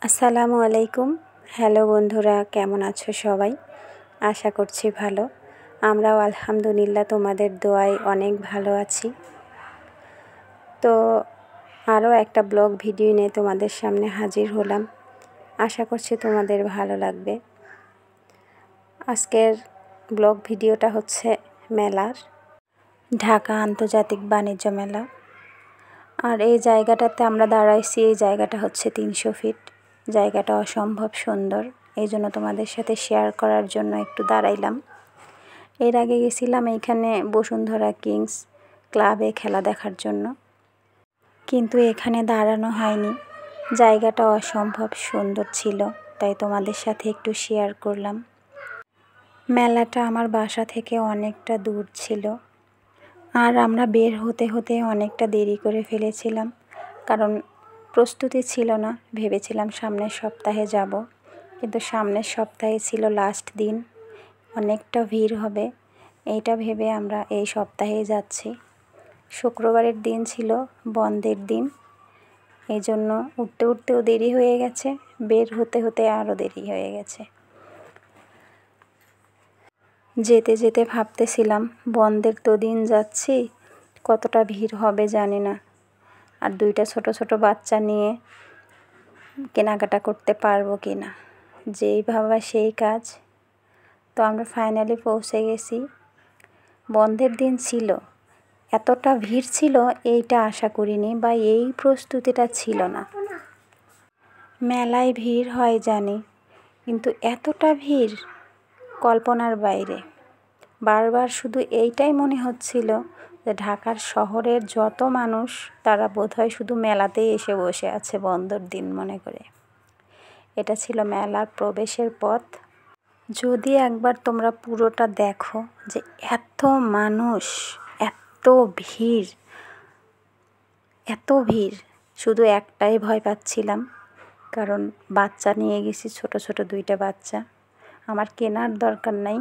আসসালামু আলাইকুম। হ্যালো বন্ধুরা, কেমন আছো সবাই? আশা করছি ভালো। আমরাও আলহামদুলিল্লাহ তোমাদের দোয়ায় অনেক ভালো আছি। তো আরও একটা ব্লগ ভিডিও নিয়ে তোমাদের সামনে হাজির হলাম। আশা করছি তোমাদের ভালো লাগবে। আজকের ব্লগ ভিডিওটা হচ্ছে মেলার, ঢাকা আন্তর্জাতিক বাণিজ্য মেলা। আর এই জায়গাটাতে আমরা দাঁড়াইছি, এই জায়গাটা হচ্ছে 300 ফিট। জায়গাটা অসম্ভব সুন্দর, এই জন্য তোমাদের সাথে শেয়ার করার জন্য একটু দাঁড়াইলাম। এর আগে গেছিলাম এইখানে বসুন্ধরা কিংস ক্লাবে খেলা দেখার জন্য, কিন্তু এখানে দাঁড়ানো হয়নি। জায়গাটা অসম্ভব সুন্দর ছিল, তাই তোমাদের সাথে একটু শেয়ার করলাম। মেলাটা আমার বাসা থেকে অনেকটা দূর ছিল, আর আমরা বের হতে হতে অনেকটা দেরি করে ফেলেছিলাম, কারণ প্রস্তুতি ছিল না। ভেবেছিলাম সামনের সপ্তাহে যাব, কিন্তু সামনের সপ্তাহে ছিল লাস্ট দিন, অনেকটা ভিড় হবে। এইটা ভেবে আমরা এই সপ্তাহেই যাচ্ছি। শুক্রবারের দিন ছিল বন্ধের দিন, এই জন্য উঠতেও দেরি হয়ে গেছে, বের হতে হতে আরও দেরি হয়ে গেছে। যেতে যেতে ভাবতেছিলাম বন্ধের তো দিন যাচ্ছি, কতটা ভিড় হবে জানি না, আর দুইটা ছোট ছোট বাচ্চা নিয়ে কেনাকাটা করতে পারবো কি না। যেই ভাবা সেই কাজ। তো আমরা ফাইনালি পৌঁছে গেছি। বন্ধের দিন ছিল, এতটা ভিড় ছিল এইটা আশা করিনি, বা এই প্রস্তুতিটা ছিল না। মেলায় ভিড় হয় জানি, কিন্তু এতটা ভিড় কল্পনার বাইরে। বারবার শুধু এইটাই মনে হচ্ছিল যে ঢাকার শহরের যত মানুষ, তারা বোধহয় শুধু মেলাতেই এসে বসে আছে বন্ধের দিন মনে করে। এটা ছিল মেলার প্রবেশের পথ। যদি একবার তোমরা পুরোটা দেখো যে এত মানুষ, এত ভিড়, শুধু একটাই ভয় পাচ্ছিলাম, কারণ বাচ্চা নিয়ে গেছি, ছোট ছোট দুইটা বাচ্চা। আমার কেনার দরকার নাই,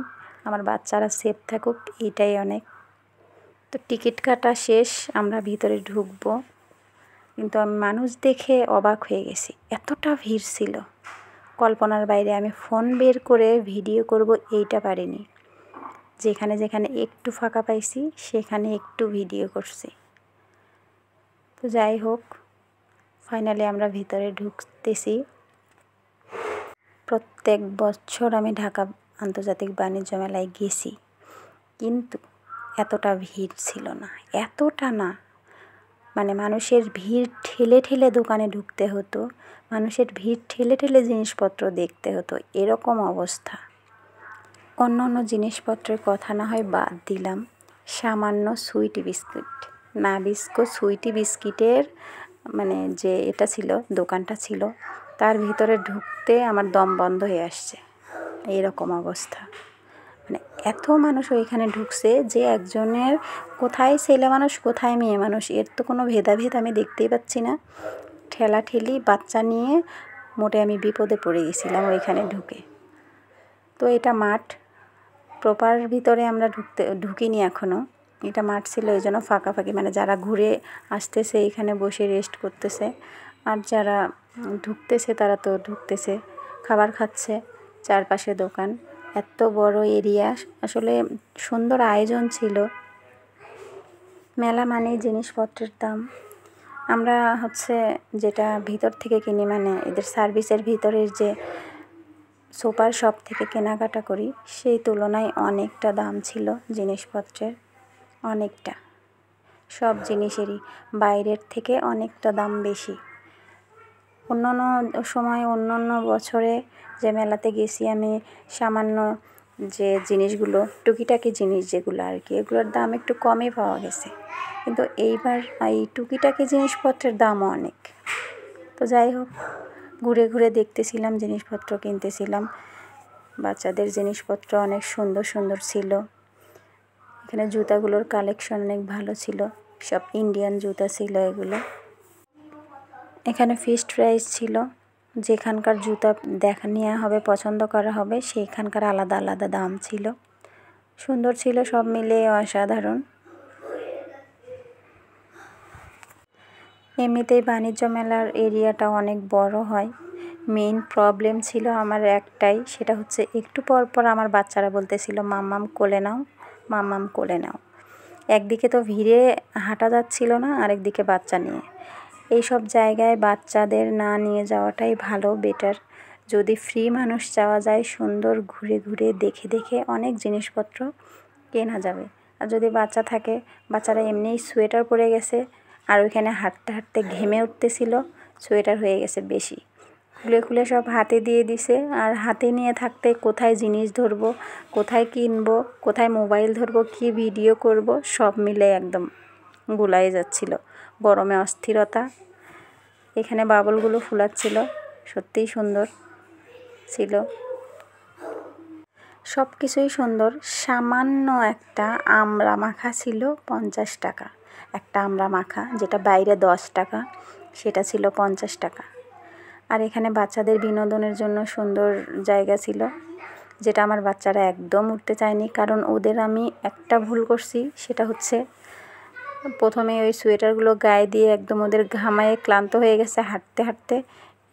আমার বাচ্চারা সেফ থাকুক, এইটাই অনেক। তো টিকিট কাটা শেষ, আমরা ভিতরে ঢুকবো, কিন্তু আমি মানুষ দেখে অবাক হয়ে গেছি, এতটা ভিড় ছিল কল্পনার বাইরে। আমি ফোন বের করে ভিডিও করব এইটা পারিনি। যেখানে যেখানে একটু ফাঁকা পাইছি সেখানে একটু ভিডিও করছি। তো যাই হোক, ফাইনালি আমরা ভিতরে ঢুকতেছি। প্রত্যেক বছর আমি ঢাকা আন্তর্জাতিক বাণিজ্য মেলায় গেছি, কিন্তু এতটা ভিড় ছিল না, এতটা না। মানে মানুষের ভিড় ঠেলে ঠেলে দোকানে ঢুকতে হতো, মানুষের ভিড় ঠেলে ঠেলে জিনিসপত্র দেখতে হতো, এরকম অবস্থা। অন্য অন্য জিনিসপত্রের কথা না হয় বাদ দিলাম, সামান্য সুইটি বিস্কিট, নাবিস্কো সুইটি বিস্কিটের মানে যে এটা ছিল, দোকানটা ছিল, তার ভিতরে ঢুকতে আমার দম বন্ধ হয়ে আসছে, এইরকম অবস্থা। মানে এত মানুষ ওইখানে ঢুকছে যে একজনের কোথায় ছেলে মানুষ কোথায় মেয়ে মানুষ, এর তো কোনো ভেদাভেদ আমি দেখতেই পাচ্ছি না। ঠেলাঠেলি বাচ্চা নিয়ে মোটে আমি বিপদে পড়ে গেছিলাম ওইখানে ঢুকে। তো এটা মাঠ, প্রপার ভিতরে আমরা ঢুকিনি এখনও। এটা মাঠ ছিল, এই জন্য ফাঁকাফাঁকি, মানে যারা ঘুরে আসতেছে এখানে বসে রেস্ট করতেছে, আর যারা ঢুকতেছে তারা তো ঢুকতেছে, খাবার খাচ্ছে, চারপাশে দোকান। এত বড় এরিয়া, আসলে সুন্দর আয়োজন ছিল। মেলা মানেই জিনিসপত্রের দাম। আমরা যেটা ভিতর থেকে কিনি, মানে এদের সার্ভিসের ভিতরের যে সুপার শপ থেকে কেনাকাটা করি, সেই তুলনায় অনেকটা দাম ছিল জিনিসপত্রের, অনেকটা। সব জিনিসেরই বাইরের থেকে অনেকটা দাম বেশি। অন্য সময় অন্য বছরে যে মেলাতে গেছি আমি, সামান্য যে জিনিসগুলো, টুকিটাকি জিনিস যেগুলো আর কি, এগুলোর দাম একটু কমই পাওয়া গেছে, কিন্তু এইবার এই টুকিটাকি জিনিসপত্রের দামও অনেক। তো যাই হোক, ঘুরে ঘুরে দেখতেছিলাম, জিনিসপত্র কিনতেছিলাম। বাচ্চাদের জিনিসপত্র অনেক সুন্দর সুন্দর ছিল। এখানে জুতাগুলোর কালেকশন অনেক ভালো ছিল, সব ইন্ডিয়ান জুতা ছিল এগুলো। এখানে ফিক্সড প্রাইস ছিল, যেখানকার জুতা নেওয়া হবে, পছন্দ করা হবে, সেইখানকার আলাদা আলাদা দাম ছিল। সুন্দর ছিল, সব মিলে অসাধারণ। এমনিতেই বাণিজ্য মেলার এরিয়াটা অনেক বড় হয়, মেইন প্রবলেম ছিল আমার একটাই, সেটা হচ্ছে একটু পর পর আমার বাচ্চারা বলতেছিল মাম্মাম কোলে নাও, মাম্মাম কোলে নাও। একদিকে তো ভিড়ে হাঁটা যাচ্ছিল না, আরেকদিকে বাচ্চা নিয়ে। এইসব জায়গায় বাচ্চাদের না নিয়ে যাওয়াটাই ভালো, বেটার। যদি ফ্রি মানুষ যাওয়া যায়, সুন্দর ঘুরে ঘুরে দেখে দেখে অনেক জিনিসপত্র কেনা যাবে। আর যদি বাচ্চা থাকে, বাচ্চারা এমনিই সোয়েটার পরে গেছে, আর ওইখানে হাঁটতে হাঁটতে ঘেমে উঠতেছিল, সোয়েটার হয়ে গেছে বেশি, খুলে খুলে সব হাতে দিয়ে দিছে। আর হাতে নিয়ে থাকতে কোথায় জিনিস ধরবো, কোথায় কিনবো, কোথায় মোবাইল ধরবো, কি ভিডিও করব, সব মিলে একদম গুলাই যাচ্ছিল। গরমে অস্থিরতা। এখানে বাবলগুলো ফুলাচ্ছিল, সত্যিই সুন্দর ছিল। সব কিছুই সুন্দর। সামান্য একটা আমড়া মাখা ছিল 50 টাকা। একটা আমড়া মাখা, যেটা বাইরে 10 টাকা, সেটা ছিল 50 টাকা। আর এখানে বাচ্চাদের বিনোদনের জন্য সুন্দর জায়গা ছিল, যেটা আমার বাচ্চারা একদম উঠতে চায়নি। কারণ ওদের আমি একটা ভুল করছি, সেটা হচ্ছে প্রথমে ওই সোয়েটারগুলো গায়ে দিয়ে একদম ওদের ঘামায়ে ক্লান্ত হয়ে গেছে হাঁটতে হাঁটতে।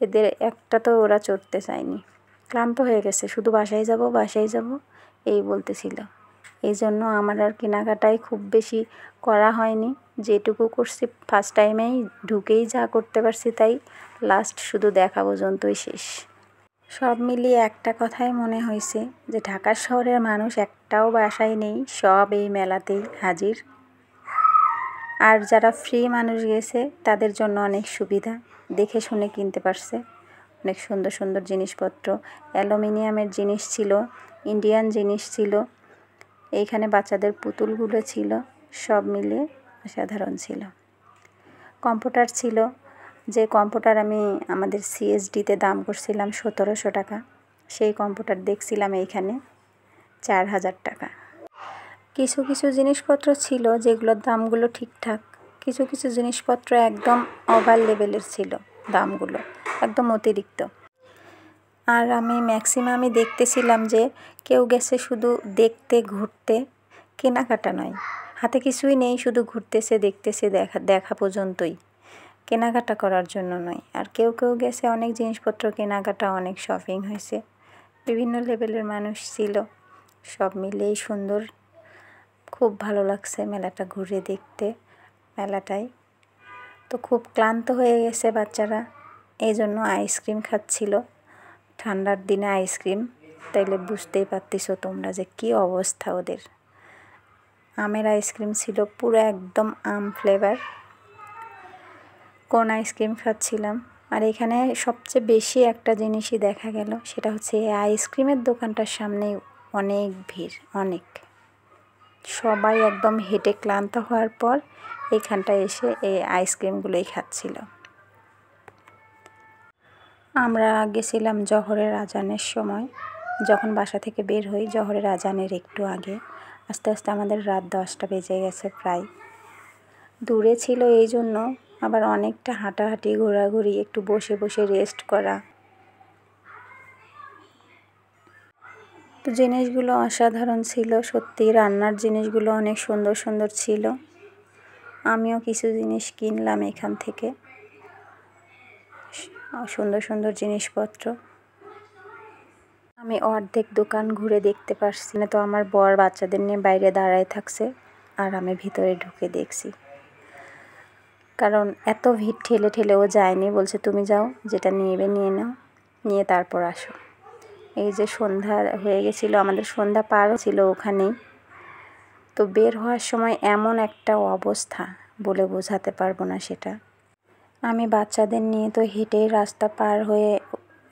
এদের একটা তো ওরা চড়তে চায়নি, ক্লান্ত হয়ে গেছে, শুধু বাসায় যাব বাসায় যাব এই বলতেছিল। এই জন্য আমার আর কেনাকাটাই খুব বেশি করা হয়নি। যেটুকু করছি ফার্স্ট টাইমেই ঢুকেই যা করতে পারছি তাই, লাস্ট শুধু দেখা পর্যন্তই শেষ। সব মিলিয়ে একটা কথাই মনে হয়েছে যে ঢাকা শহরের মানুষ একটাও বাসায় নেই, সব এই মেলাতেই হাজির। আর যারা ফ্রি মানুষ গেছে তাদের জন্য অনেক সুবিধা, দেখে শুনে কিনতে পারছে। অনেক সুন্দর সুন্দর জিনিসপত্র, অ্যালুমিনিয়ামের জিনিস ছিল, ইন্ডিয়ান জিনিস ছিল, এইখানে বাচ্চাদের পুতুলগুলো ছিল, সব মিলিয়ে অসাধারণ ছিল। কম্পিউটার ছিল, যে কম্পিউটার আমি আমাদের সিএসডিতে দাম করছিলাম 1700 টাকা, সেই কম্পিউটার দেখছিলাম এইখানে 4000 টাকা। কিছু কিছু জিনিসপত্র ছিল যেগুলোর দামগুলো ঠিকঠাক, কিছু কিছু জিনিসপত্র একদম ওভার লেভেলের ছিল, দামগুলো একদম অতিরিক্ত। আর আমি ম্যাক্সিমামই দেখতেছিলাম যে কেউ গেছে শুধু দেখতে ঘুরতে, কেনাকাটা নয়, হাতে কিছুই নেই, শুধু ঘুরতেছে দেখতেছে, দেখা পর্যন্তই, কেনাকাটা করার জন্য নয়। আর কেউ কেউ গেছে অনেক জিনিসপত্র কেনাকাটা, অনেক শপিং হয়েছে। বিভিন্ন লেভেলের মানুষ ছিল, সব মিলেই সুন্দর। খুব ভালো লাগছে মেলাটা ঘুরে দেখতে। মেলাটাই তো খুব ক্লান্ত হয়ে গেছে বাচ্চারা, এই জন্য আইসক্রিম খাচ্ছিল। ঠান্ডার দিনে আইসক্রিম, তাইলে বুঝতেই পারতেছো তোমরা যে কী অবস্থা ওদের। আমের আইসক্রিম ছিল, পুরো একদম আম ফ্লেভার। কোন আইসক্রিম খাচ্ছিলাম। আর এখানে সবচেয়ে বেশি একটা জিনিসই দেখা গেল, সেটা হচ্ছে এই আইসক্রিমের দোকানটার সামনেই অনেক ভিড়, অনেক। সবাই একদম হেঁটে ক্লান্ত হওয়ার পর এইখানটায় এসে এই আইসক্রিমগুলোই খাচ্ছিল। আমরা গেছিলাম জহরের আজানের সময়, যখন বাসা থেকে বের হই জহরের আজানের একটু আগে। আস্তে আস্তে আমাদের রাত 10টা বেজে গেছে প্রায়। দূরে ছিল এই জন্য, আবার অনেকটা হাঁটাহাঁটি, ঘোরাঘুরি, একটু বসে বসে রেস্ট করা। তো জিনিসগুলো অসাধারণ ছিল সত্যি, রান্নার জিনিসগুলো অনেক সুন্দর সুন্দর ছিল। আমিও কিছু জিনিস কিনলাম এখান থেকে, সুন্দর সুন্দর জিনিসপত্র। আমি অর্ধেক দোকান ঘুরে দেখতে পারছি না, তো আমার বর বাচ্চাদের নিয়ে বাইরে দাঁড়ায় থাকছে, আর আমি ভিতরে ঢুকে দেখছি। কারণ এত ভিড় ঠেলে ঠেলে ও যায়নি, বলছে তুমি যাও, যেটা নিয়ে নিয়ে নাও, নিয়ে তারপর আসো। এই যে সন্ধ্যা হয়ে গেছিলো, আমাদের সন্ধ্যা পারও ছিল ওখানেই। তো বের হওয়ার সময় এমন একটা অবস্থা বলে বোঝাতে পারবো না সেটা। আমি বাচ্চাদের নিয়ে তো হেঁটেই রাস্তা পার হয়ে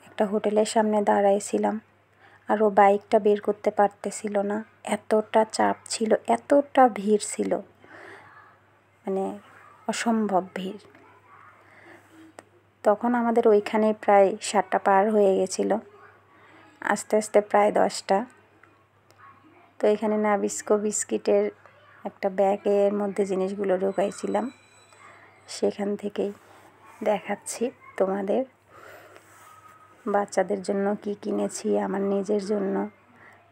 একটা হোটেলের সামনে দাঁড়াইছিলাম, আর ও বাইকটা বের করতে পারতেছিল না, এতটা চাপ ছিল, এতটা ভিড় ছিল, মানে অসম্ভব ভিড়। তখন আমাদের ওইখানে প্রায় 7টা পার হয়ে গেছিলো, আস্তে আস্তে প্রায় 10টা। তো এখানে নাবিস্কো বিস্কিটের একটা ব্যাগের মধ্যে জিনিসগুলো ঢোকাইছিলাম, সেখান থেকেই দেখাচ্ছি তোমাদের। বাচ্চাদের জন্য কি কিনেছি, আমার নিজের জন্য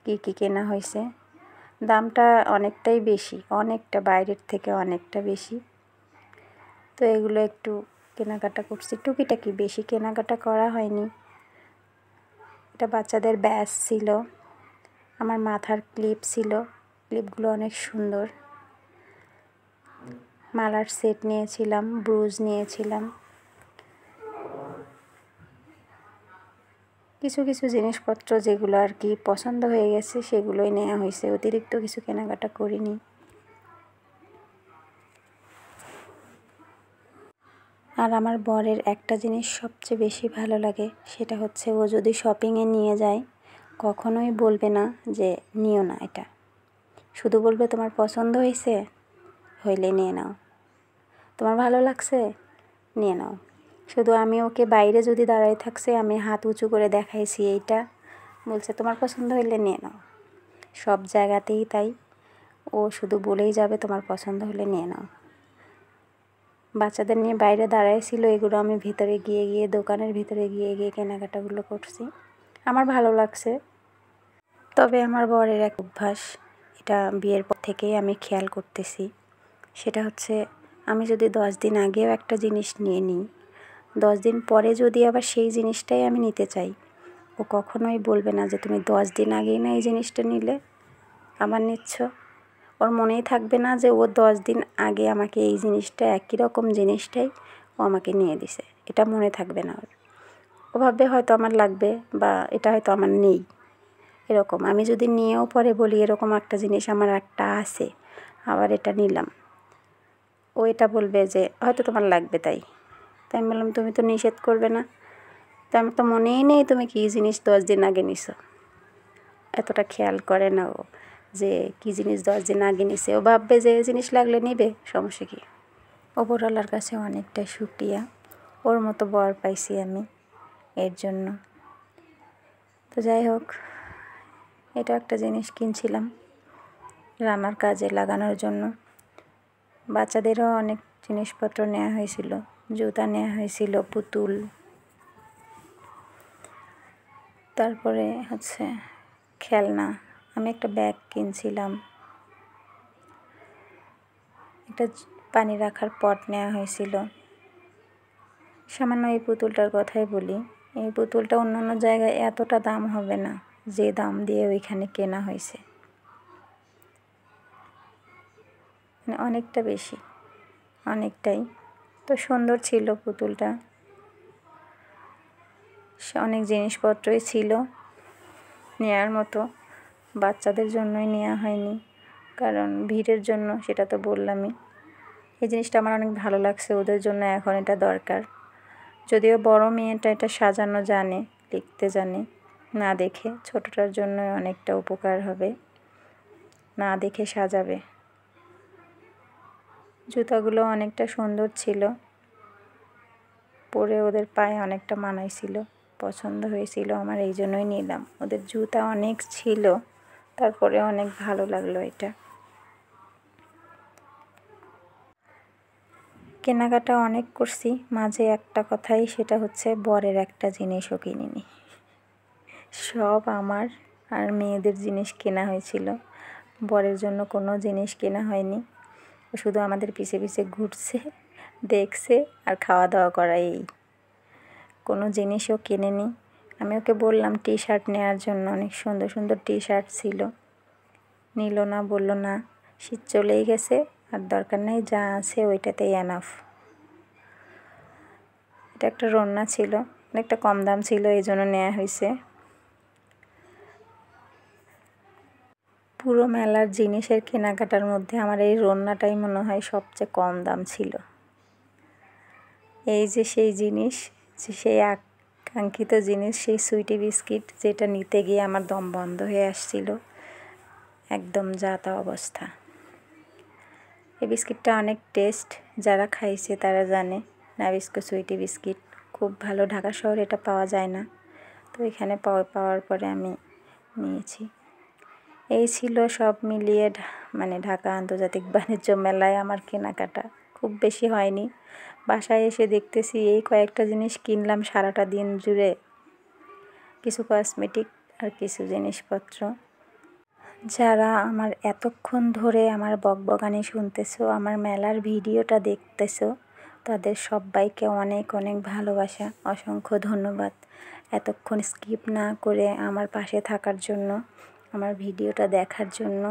কি কি কেনা হয়েছে। দামটা অনেকটাই বেশি, অনেকটা বাইরের থেকে অনেকটা বেশি। তো এগুলো একটু কেনাকাটা করছি, টুকিটাকি, বেশি কেনাকাটা করা হয়নি। একটা বাচ্চাদের ব্যাস ছিল, আমার মাথার ক্লিপ ছিল, ক্লিপগুলো অনেক সুন্দর। মালার সেট নিয়েছিলাম, ব্রুজ নিয়েছিলাম, কিছু কিছু জিনিসপত্র যেগুলো আর কি পছন্দ হয়ে গেছে সেগুলোই নেওয়া হয়েছে, অতিরিক্ত কিছু কেনাকাটা করিনি। আর আমার বরের একটা জিনিস সবচেয়ে বেশি ভালো লাগে, সেটা হচ্ছে ও যদি শপিংয়ে নিয়ে যায় কখনোই বলবে না যে নিও না এটা, শুধু বলবে তোমার পছন্দ হয়েছে, হইলে নিয়ে নাও, তোমার ভালো লাগছে নিয়ে নাও। শুধু আমি ওকে বাইরে যদি দাঁড়ায় থাকছে, আমি হাত উঁচু করে দেখাইছি এইটা, বলছে তোমার পছন্দ হইলে নিয়ে নাও। সব জায়গাতেই তাই, ও শুধু বলেই যাবে তোমার পছন্দ হলে নিয়ে নাও। বাচ্চাদের নিয়ে বাইরে দাঁড়াইছিল, এগুলো আমি ভিতরে গিয়ে দোকানের ভিতরে গিয়ে কেনাকাটাগুলো করছি, আমার ভালো লাগছে। তবে আমার বরের এক অভ্যাস, এটা বিয়ের পর থেকেই আমি খেয়াল করতেছি, সেটা হচ্ছে আমি যদি 10 দিন আগেও একটা জিনিস নিয়ে নিই, 10 দিন পরে যদি আবার সেই জিনিসটাই আমি নিতে চাই, ও কখনোই বলবে না যে তুমি 10 দিন আগেই না এই জিনিসটা নিলে আবার নিচ্ছ। ওর মনেই থাকবে না যে ও 10 দিন আগে আমাকে এই জিনিসটা, একই রকম জিনিসটাই ও আমাকে নিয়ে দিছে, এটা মনে থাকবে না ওর। ও ভাববে হয়তো আমার লাগবে, বা এটা হয়তো আমার নেই, এরকম। আমি যদি নিয়েও পরে বলি এরকম একটা জিনিস আমার একটা আছে, আবার এটা নিলাম, ও এটা বলবে যে হয়তো তোমার লাগবে তাই। তাই আমি বললাম তুমি তো নিষেধ করবে না, তো আমার তো মনেই নেই তুমি কী জিনিস 10 দিন আগে নিছো। এতটা খেয়াল করে না ও যে কী জিনিস 10 দিন আগে নিছে, ও ভাববে যে জিনিস লাগলে নিবে, সমস্যা কী। ওপরওয়ালার কাছে অনেকটাই শুকরিয়া, ওর মতো বর পাইছি আমি এর জন্য। তো যাই হোক, এটা একটা জিনিস কিনছিলাম রান্নার কাজে লাগানোর জন্য। বাচ্চাদেরও অনেক জিনিসপত্র নেওয়া হয়েছিল, জুতা নেওয়া হয়েছিল, পুতুল, তারপরে হচ্ছে খেলনা। আমি একটা ব্যাগ কিনছিলাম, একটা পানি রাখার পট নেওয়া হয়েছিল। সামান্য এই পুতুলটার কথাই বলি, এই পুতুলটা অন্যান্য জায়গায় এতটা দাম হবে না যে দাম দিয়ে ওইখানে কেনা হয়েছে, মানে অনেকটা বেশি, অনেকটাই। তো সুন্দর ছিল পুতুলটা, অনেক জিনিসপত্রই ছিল নেয়ার মতো। বাচ্চাদের জন্যই নেওয়া হয়নি, কারণ ভিড়ের জন্য, সেটা তো বললামই। এই জিনিসটা আমার অনেক ভালো লাগছে, ওদের জন্য এখন এটা দরকার। যদিও বড় মেয়েটা এটা সাজানো জানে, লিখতে জানে, না দেখে, ছোটটার জন্য অনেকটা উপকার হবে, না দেখে সাজাবে। জুতাগুলো অনেকটা সুন্দর ছিল, পরে ওদের পায়ে অনেকটা মানাইছিল, পছন্দ হয়েছিল আমার, এই জন্যই নিলাম। ওদের জুতা অনেক ছিল, তারপরে অনেক ভালো লাগলো এটা। কেনাকাটা অনেক করছি, মাঝে একটা কথাই, সেটা হচ্ছে বরের একটা জিনিসও কিনিনি। সব আমার আর মেয়েদের জিনিস কেনা হয়েছিল, বরের জন্য কোনো জিনিস কেনা হয়নি। শুধু আমাদের পিছে পিছে ঘুরছে, দেখছে আর খাওয়া দাওয়া করা, এই। কোনো জিনিসও কেনেনি। আমি ওকে বললাম টি শার্ট নেওয়ার জন্য, অনেক সুন্দর সুন্দর টি শার্ট ছিল, নিল না, বলল না, শীত চলেই গেছে, আর দরকার নেই, যা আছে ওইটাতেই এনাফ। এটা একটা রন্না ছিল, অনেকটা কম দাম ছিল, এই জন্য নেওয়া হয়েছে। পুরো মেলার জিনিসের কেনাকাটার মধ্যে আমার এই রন্নাটাই মনে হয় সবচেয়ে কম দাম ছিল। এই যে সেই জিনিস, সেই আকাঙ্ক্ষিত জিনিস, সেই সুইটি বিস্কিট, যেটা নিতে গিয়ে আমার দম বন্ধ হয়ে আসছিল, একদম যা তা অবস্থা। এই বিস্কিটটা অনেক টেস্ট, যারা খাইছে তারা জানে। নাবিস্কো সুইটি বিস্কিট খুব ভালো, ঢাকা শহরে এটা পাওয়া যায় না, তো এখানে পাওয়ার পরে আমি নিয়েছি। এই ছিল সব মিলিয়ে মানে ঢাকা আন্তর্জাতিক বাণিজ্য মেলায় আমার কেনাকাটা। খুব বেশি হয়নি, বাসায় এসে দেখতেছি এই কয়েকটা জিনিস কিনলাম সারাটা দিন জুড়ে, কিছু কসমেটিক আর কিছু জিনিসপত্র। যারা আমার এতক্ষণ ধরে আমার বকবকানি শুনতেছো, আমার মেলার ভিডিওটা দেখতেছো, তাদের সবাইকে অনেক অনেক ভালোবাসা, অসংখ্য ধন্যবাদ। এতক্ষণ স্কিপ না করে আমার পাশে থাকার জন্য, আমার ভিডিওটা দেখার জন্য।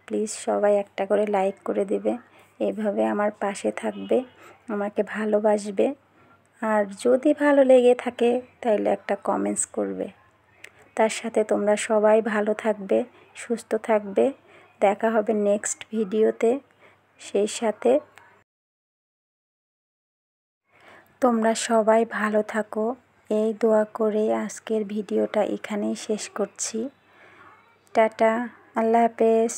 প্লিজ সবাই একটা করে লাইক করে দেবে, এইভাবে আমার পাশে থাকবে, আমাকে ভালোবাসবে। আর যদি ভালো লেগে থাকে তাহলে একটা কমেন্টস করবে। তার সাথে তোমরা সবাই ভালো থাকবে, সুস্থ থাকবে। দেখা হবে নেক্সট ভিডিওতে। সেই সাথে তোমরা সবাই ভালো থাকো, এই দোয়া করে আজকের ভিডিওটা এখানেই শেষ করছি। টাটা, আল্লাহ হাফেজ।